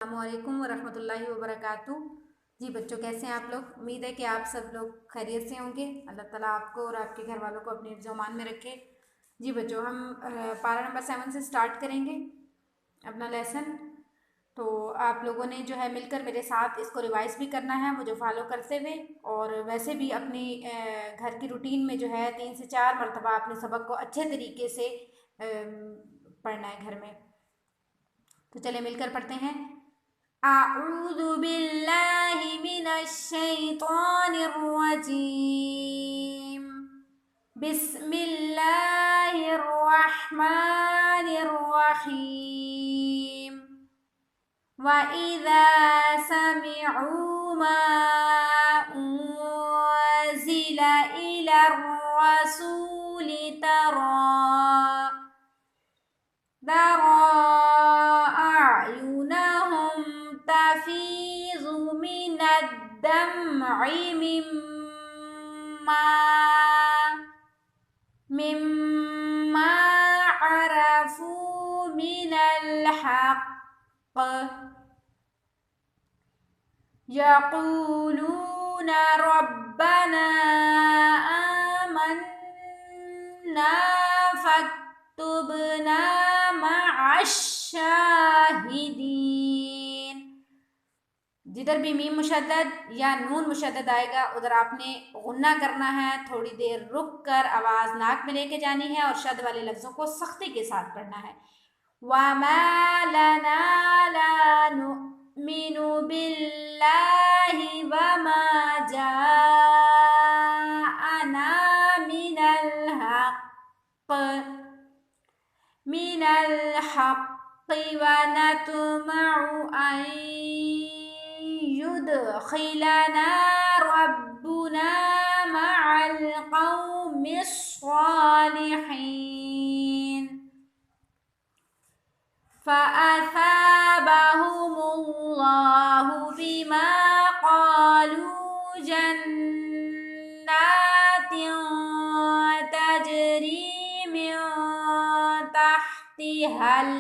अस्सलामुअलैकुम वरहमतुल्लाहि वबरकातुहू। जी बच्चों, कैसे हैं आप लोग? उम्मीद है कि आप सब लोग खैरियत से होंगे। अल्लाह ताला आपको और आपके घर वालों को अपने हिफ्ज़-ओ-अमान में रखे। जी बच्चों, हम पारा नंबर 7 से स्टार्ट करेंगे अपना लेसन। तो आप लोगों ने जो है मिलकर मेरे साथ इसको रिवाइज़ भी करना है, मुझे फॉलो करते हुए, और वैसे भी अपनी घर की रूटीन में जो है 3 से 4 मरतबा अपने सबक को अच्छे तरीके से पढ़ना है घर में। तो चलिए मिलकर पढ़ते हैं। अऊज़ु बिल्लाहि मिनश शैतानिर रजीम। बिस्मिल्लाहिर रहमानिर रहीम। व इज़ा समिअू मा उन्ज़िला इलर रसूलि तरा अयुनहुम तफीज़ु मिनद्दम'i मिम्मा अरफू मिनल हक़्क़ यक़ूलून रब्बना आमन्ना फक्तुबना मअश-शाहिदीन। जिधर भी मीम मुशद्दद या नून मुशद्दद आएगा उधर आपने गुन्ना करना है। थोड़ी देर रुक कर आवाज़ नाक में लेके जानी है और शद वाले लफ्ज़ों को सख्ती के साथ पढ़ना है। वमा लना ला नुमिनु बिल्लाहि वमा जाअना मिनल हक़्क़ि व नतमअु अन युदखिलना रब्बुना मअल क़ौमिस सालिहीन। फ़असाबहुमुल्लाहु बिमा क़ालू जन्नातिन तजरी मिन तहतिहल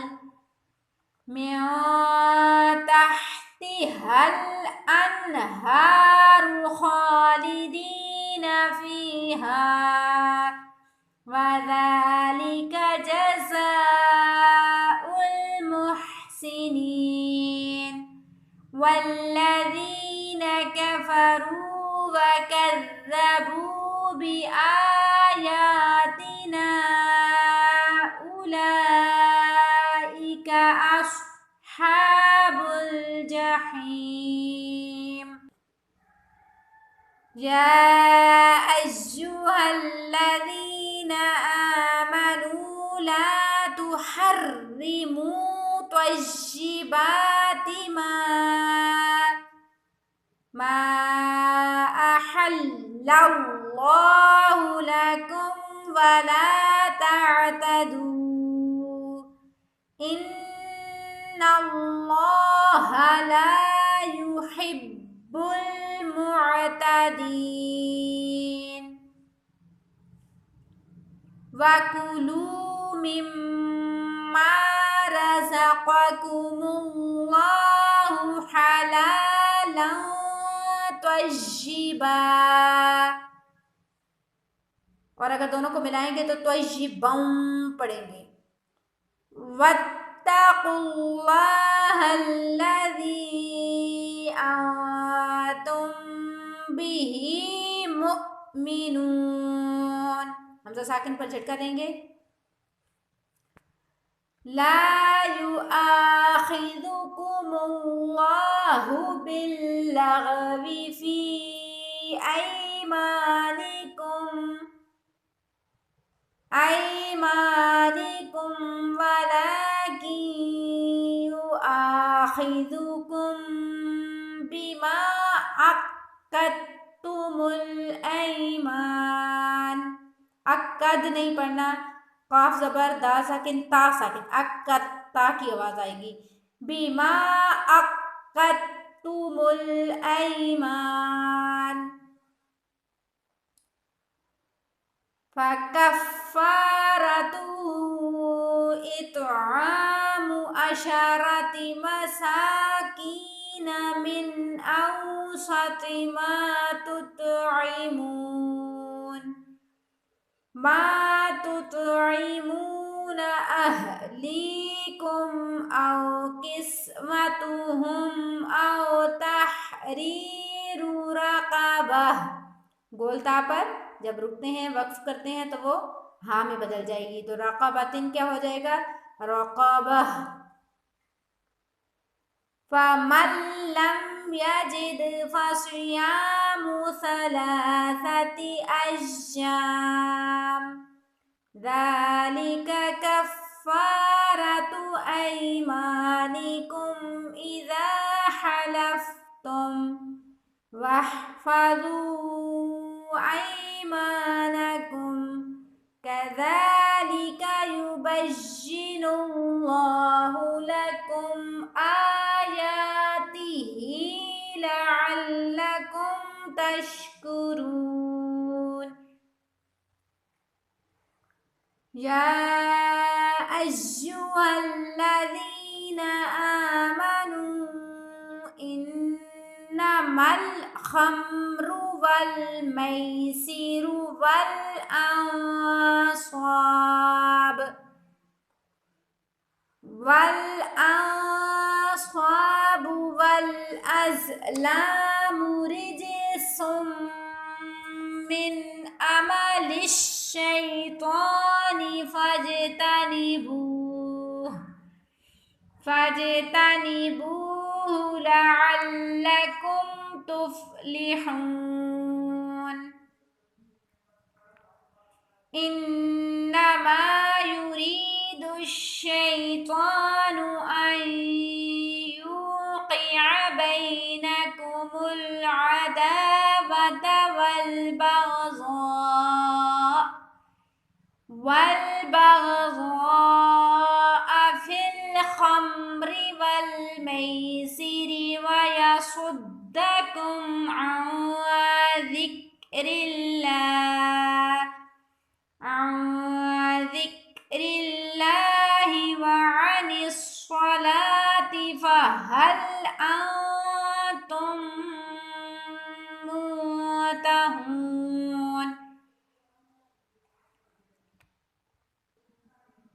अन्हारु खालिदीन फ़ीहा वज़ालिका जज़ाउल मुहसिनीन। वल्लज़ीन कफ़रू व कज़्ज़बू बिआयातिना उलाइका अस्हाबुल जहीम। या अय्युहल्लज़ीना आमनू ला तुहर्रिमू त्वय्यिबाति मा अहल्लल्लाहु लकुम वला तअतदू इन्नल्लाहा ला युहिब्बुल मुअतदीन। वकुलू मिम्मा रज़क़कुमुल्लाहु हलालन त्वय्यिबा, और अगर दोनों को मिलाएंगे तो त्वय्यिबम पढ़ेंगे। वत्तकुल्लाहल्लज़ी अंतुम बिही मुमिनून। हमज़ा साकिन पर झटका देंगे। ला युआखिज़ुकुमुल्लाहु बिल्लग़वी फ़ी अयमानिकुम वलाकिन युआखिज़ुकुम बिमा अक्कदतुमुल ऐमान। अक्कद नहीं पढ़ना, काफ ज़बर दाल साकिन ता साकिन, अक्कद ता की आवाज़ आएगी। बिमा अक्कदतुमुल ऐमान। फ़कफ़ारतुहु इत्आमु अशरति मसाकिन मिन औसति मा तुतइमून मा तुतइमून अहलीकुम औ किस्वतुहुम औ तहरीरु रक़बह। गोलता पर जब रुकते हैं, वक्फ करते हैं तो वो हाँ में बदल जाएगी, तो रक़बतिन क्या हो जाएगा? रक़बह। फमन लम यजिद फसियामु सलासति अय्याम ज़ालिका कफ़्फ़ारतु अयमानिकुम इज़ा हलफ्तुम वहफ़ज़ू अयमानकुम कज़ालिका युबय्यिनुल्लाहु लकुम आयातिही लअल्लकुम तशकुरून। या अय्युहल्लज़ीना आमनू इन्नमल खम्रु वल मैसिरु वल अंसाबु वल अज़लामु रिजसुम मिन अमलिश शैतानि फज्तनिबूहु लअल्लकुम तुफ्लिहून। इन्नमा युरीदु शैतानु अन युक़िअ बैनकुमुल अदावत वल बग़ज़ाअ फिल खम्रि वल मैसिरि व यसुद्दकुम अन ज़िक्रिल्लाहि व अनिस्सलाति फहल अंतुम मुंतहून।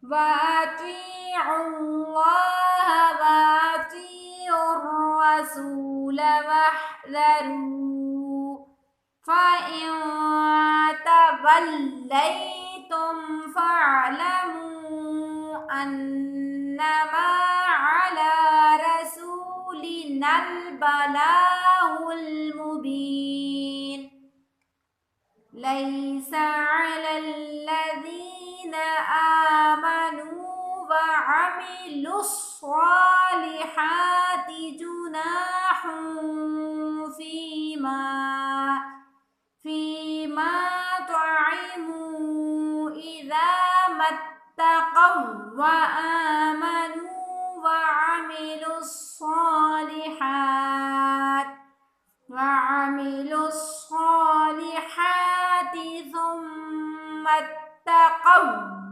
वातिउल्लाह वातिउर रसूल वहज़रू फ़इन तवल्लैतुम फ़अलमू अन्नमा अला रसूलिनल बलागुल मुबीन। लैसा अलल्लज़ीना आमनू व अमिलुस्सॉलिहाति जुनाहुन फ़ीमा तअमू इज़ा मत्तक़व व आमनू व अमिलुस्सॉलिहाति सुम्मत्तक़व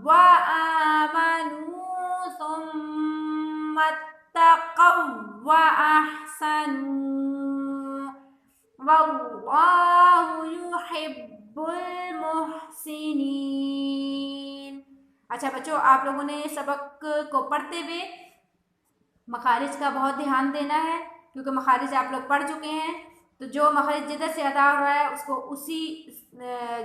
व आमनू सुम्मत्तक़व व अहसनू वल्लाहु युहिब्बुल मुहसिनीन। अच्छा बच्चों, आप लोगों ने सबक को पढ़ते हुए मखारिज का बहुत ध्यान देना है, क्योंकि मखारिज आप लोग पढ़ चुके हैं। तो जो मखारिज जिधर से अदा हो रहा है उसको उसी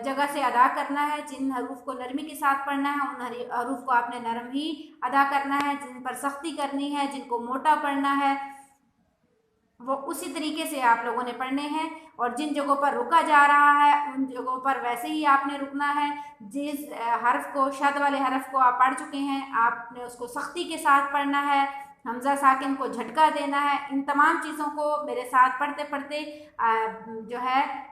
जगह से अदा करना है। जिन हरूफ को नरमी के साथ पढ़ना है उन हरूफ को आपने नरम ही अदा करना है। जिन पर सख्ती करनी है, जिनको मोटा पढ़ना है, वो उसी तरीके से आप लोगों ने पढ़ने हैं। और जिन जगहों पर रुका जा रहा है उन जगहों पर वैसे ही आपने रुकना है। जिस हर्फ को, शद वाले हर्फ को आप पढ़ चुके हैं, आपने उसको सख्ती के साथ पढ़ना है। हमज़ा साकिन को झटका देना है। इन तमाम चीज़ों को मेरे साथ पढ़ते पढ़ते जो है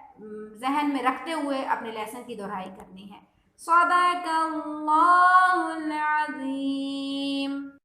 जहन में रखते हुए अपने लेसन की दोहराई करनी है। सदक़ल्लाहुल अज़ीम।